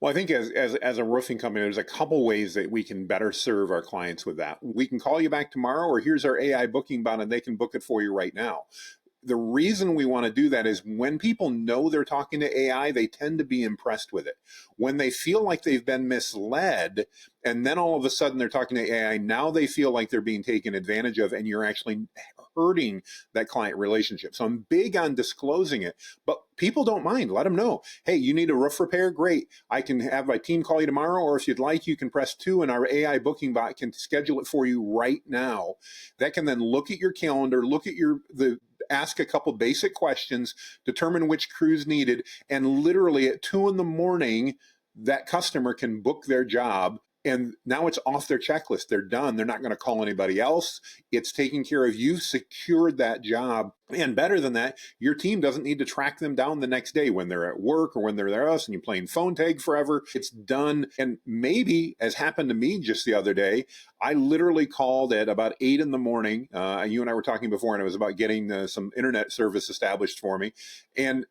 Well, I think as a roofing company, there's a couple ways that we can better serve our clients with that. We can call you back tomorrow, or here's our AI booking bot, and they can book it for you right now. The reason we want to do that is when people know they're talking to AI, they tend to be impressed with it. When they feel like they've been misled, and then all of a sudden they're talking to AI, now they feel like they're being taken advantage of, and you're actually hurting that client relationship. So I'm big on disclosing it, but people don't mind. Let them know. Hey, you need a roof repair? Great. I can have my team call you tomorrow, or if you'd like, you can press 2 and our AI booking bot can schedule it for you right now. That can then look at your calendar, look at the ask a couple basic questions, determine which crew's needed, and literally at 2 in the morning, that customer can book their job. And now it's off their checklist. They're done. They're not going to call anybody else. It's taken care of. You've secured that job. And better than that, your team doesn't need to track them down the next day when they're at work or when they're there else and you're playing phone tag forever. It's done. And maybe, as happened to me just the other day, I literally called at about 8 in the morning. You and I were talking before, and it was about getting some internet service established for me. And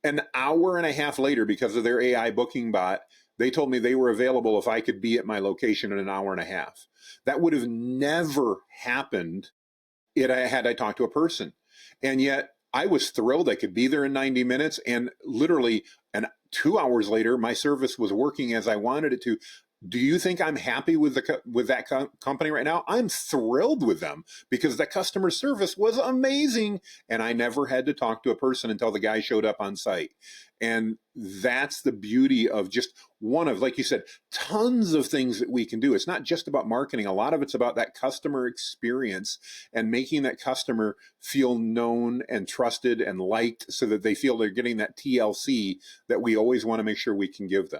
an hour and a half later, because of their AI booking bot, they told me they were available if I could be at my location in an hour and a half. That would have never happened had I talked to a person. And yet I was thrilled I could be there in 90 minutes. And literally, 2 hours later, my service was working as I wanted it to. Do you think I'm happy with that company right now? I'm thrilled with them because that customer service was amazing, and I never had to talk to a person until the guy showed up on site. And that's the beauty of just one of, like you said, tons of things that we can do. It's not just about marketing. A lot of it's about that customer experience and making that customer feel known and trusted and liked so that they feel they're getting that TLC that we always want to make sure we can give them.